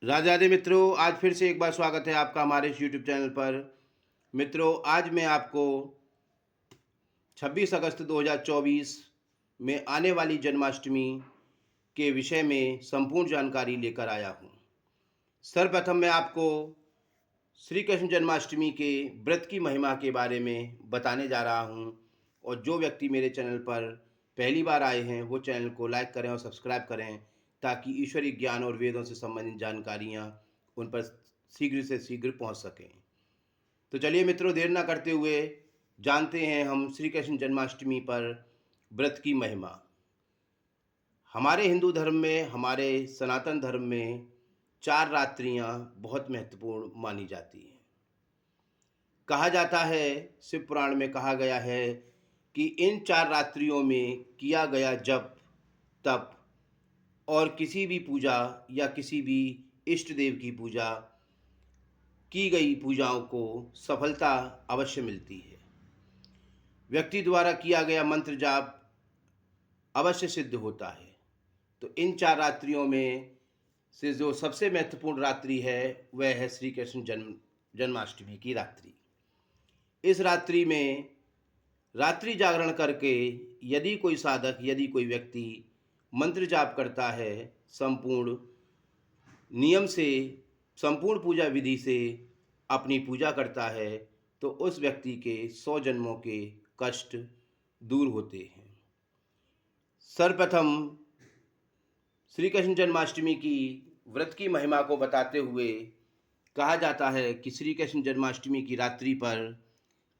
राधे राधे मित्रों, आज फिर से एक बार स्वागत है आपका हमारे इस यूट्यूब चैनल पर। मित्रों, आज मैं आपको 26 अगस्त 2024 में आने वाली जन्माष्टमी के विषय में संपूर्ण जानकारी लेकर आया हूँ। सर्वप्रथम मैं आपको श्री कृष्ण जन्माष्टमी के व्रत की महिमा के बारे में बताने जा रहा हूँ, और जो व्यक्ति मेरे चैनल पर पहली बार आए हैं वो चैनल को लाइक करें और सब्सक्राइब करें, ताकि ईश्वरीय ज्ञान और वेदों से संबंधित जानकारियाँ उन पर शीघ्र से शीघ्र पहुँच सकें। तो चलिए मित्रों, देर ना करते हुए जानते हैं हम श्री कृष्ण जन्माष्टमी पर व्रत की महिमा। हमारे हिंदू धर्म में, हमारे सनातन धर्म में 4 रात्रियाँ बहुत महत्वपूर्ण मानी जाती हैं। कहा जाता है, शिव पुराण में कहा गया है कि इन 4 रात्रियों में किया गया जप, तप और किसी भी पूजा या किसी भी इष्ट देव की पूजा की गई पूजाओं को सफलता अवश्य मिलती है। व्यक्ति द्वारा किया गया मंत्र जाप अवश्य सिद्ध होता है। तो इन 4 रात्रियों में से जो सबसे महत्वपूर्ण रात्रि है वह है श्री कृष्ण जन्माष्टमी की रात्रि। इस रात्रि में रात्रि जागरण करके यदि कोई साधक, यदि कोई व्यक्ति मंत्र जाप करता है, संपूर्ण नियम से, संपूर्ण पूजा विधि से अपनी पूजा करता है, तो उस व्यक्ति के 100 जन्मों के कष्ट दूर होते हैं। सर्वप्रथम श्री कृष्ण जन्माष्टमी की व्रत की महिमा को बताते हुए कहा जाता है कि श्री कृष्ण जन्माष्टमी की रात्रि पर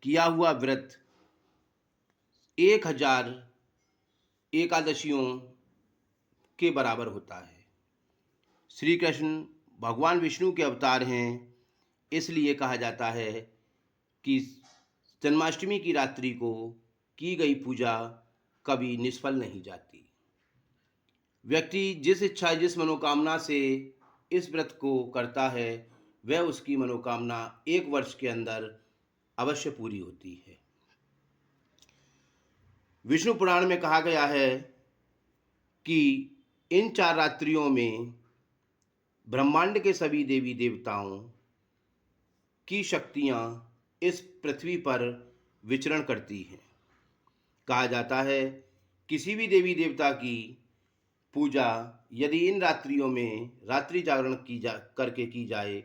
किया हुआ व्रत 1000 एकादशियों के बराबर होता है। श्री कृष्ण भगवान विष्णु के अवतार हैं, इसलिए कहा जाता है कि जन्माष्टमी की रात्रि को की गई पूजा कभी निष्फल नहीं जाती। व्यक्ति जिस इच्छा, जिस मनोकामना से इस व्रत को करता है, वह उसकी मनोकामना 1 वर्ष के अंदर अवश्य पूरी होती है। विष्णु पुराण में कहा गया है कि इन 4 रात्रियों में ब्रह्मांड के सभी देवी देवताओं की शक्तियाँ इस पृथ्वी पर विचरण करती हैं। कहा जाता है, किसी भी देवी देवता की पूजा यदि इन रात्रियों में रात्रि जागरण करके की जाए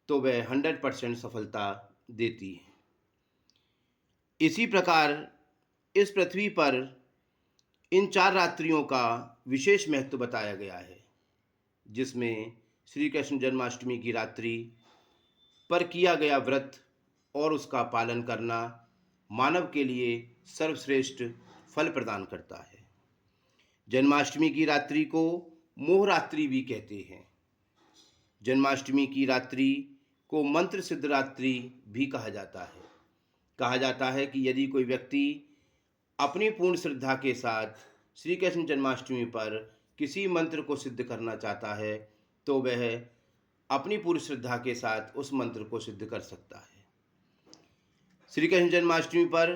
तो वह 100% सफलता देती है। इसी प्रकार इस पृथ्वी पर इन 4 रात्रियों का विशेष महत्व बताया गया है, जिसमें श्री कृष्ण जन्माष्टमी की रात्रि पर किया गया व्रत और उसका पालन करना मानव के लिए सर्वश्रेष्ठ फल प्रदान करता है। जन्माष्टमी की रात्रि को मोह रात्रि भी कहते हैं। जन्माष्टमी की रात्रि को मंत्र सिद्ध रात्रि भी कहा जाता है। कहा जाता है कि यदि कोई व्यक्ति अपनी पूर्ण श्रद्धा के साथ श्री कृष्ण जन्माष्टमी पर किसी मंत्र को सिद्ध करना चाहता है, तो वह अपनी पूरी श्रद्धा के साथ उस मंत्र को सिद्ध कर सकता है। श्री कृष्ण जन्माष्टमी पर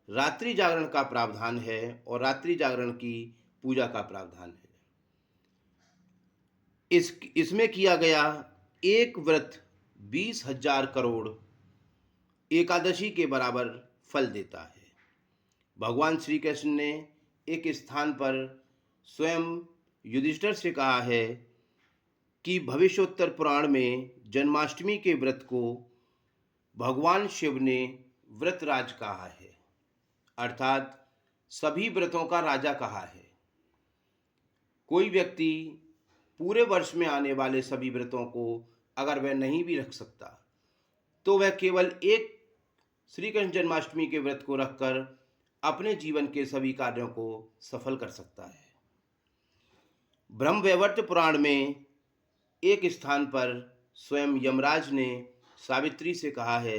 रात्रि जागरण का प्रावधान है और रात्रि जागरण की पूजा का प्रावधान है। इसमें किया गया एक व्रत 20,000 करोड़ एकादशी के बराबर फल देता है। भगवान श्री कृष्ण ने एक स्थान पर स्वयं युधिष्ठिर से कहा है कि भविष्योत्तर पुराण में जन्माष्टमी के व्रत को भगवान शिव ने व्रतराज कहा है, अर्थात सभी व्रतों का राजा कहा है। कोई व्यक्ति पूरे वर्ष में आने वाले सभी व्रतों को अगर वह नहीं भी रख सकता, तो वह केवल एक श्री कृष्ण जन्माष्टमी के व्रत को रखकर अपने जीवन के सभी कार्यों को सफल कर सकता है। ब्रह्मवैवर्त पुराण में एक स्थान पर स्वयं यमराज ने सावित्री से कहा है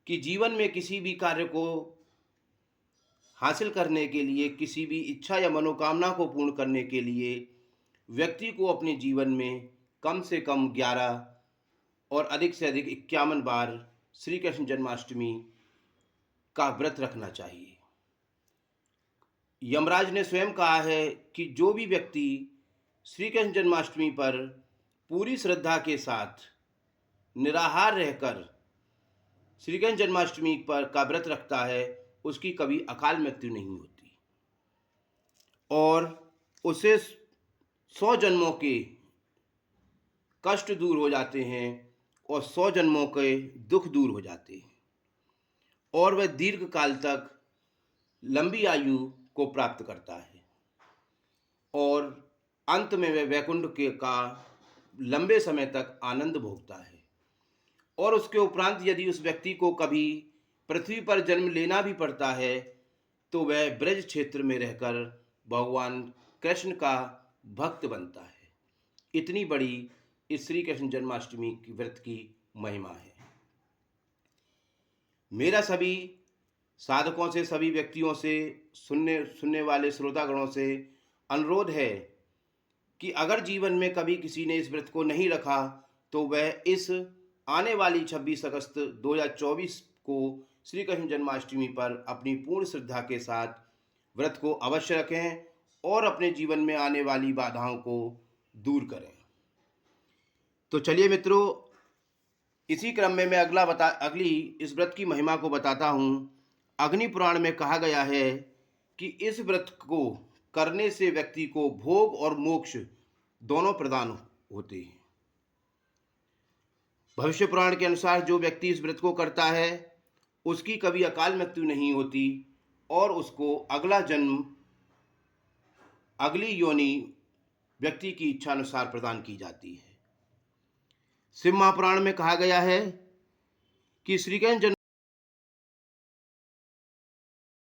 कि जीवन में किसी भी कार्य को हासिल करने के लिए, किसी भी इच्छा या मनोकामना को पूर्ण करने के लिए व्यक्ति को अपने जीवन में कम से कम 11 और अधिक से अधिक 51 बार श्री कृष्ण जन्माष्टमी का व्रत रखना चाहिए। यमराज ने स्वयं कहा है कि जो भी व्यक्ति श्री कृष्ण जन्माष्टमी पर पूरी श्रद्धा के साथ निराहार रहकर श्री कृष्ण जन्माष्टमी पर का व्रत रखता है, उसकी कभी अकाल मृत्यु नहीं होती और उसे 100 जन्मों के कष्ट दूर हो जाते हैं और 100 जन्मों के दुख दूर हो जाते हैं और वह दीर्घ काल तक लंबी आयु को प्राप्त करता है और अंत में वह वैकुंठ के का लंबे समय तक आनंद भोगता है। और उसके उपरांत यदि उस व्यक्ति को कभी पृथ्वी पर जन्म लेना भी पड़ता है तो वह ब्रज क्षेत्र में रहकर भगवान कृष्ण का भक्त बनता है। इतनी बड़ी इस श्री कृष्ण जन्माष्टमी की व्रत की महिमा है। मेरा सभी साधकों से, सभी व्यक्तियों से, सुनने वाले श्रोतागणों से अनुरोध है कि अगर जीवन में कभी किसी ने इस व्रत को नहीं रखा तो वह इस आने वाली 26 अगस्त 2024 को श्री कृष्ण जन्माष्टमी पर अपनी पूर्ण श्रद्धा के साथ व्रत को अवश्य रखें और अपने जीवन में आने वाली बाधाओं को दूर करें। तो चलिए मित्रों, इसी क्रम में मैं अगली इस व्रत की महिमा को बताता हूँ। अग्नि पुराण में कहा गया है कि इस व्रत को करने से व्यक्ति को भोग और मोक्ष दोनों प्रदान होते हैं। भविष्य पुराण के अनुसार जो व्यक्ति इस व्रत को करता है उसकी कभी अकाल मृत्यु नहीं होती और उसको अगला जन्म, अगली योनि व्यक्ति की इच्छा अनुसार प्रदान की जाती है। शिव महापुराण में कहा गया है कि श्री कृष्ण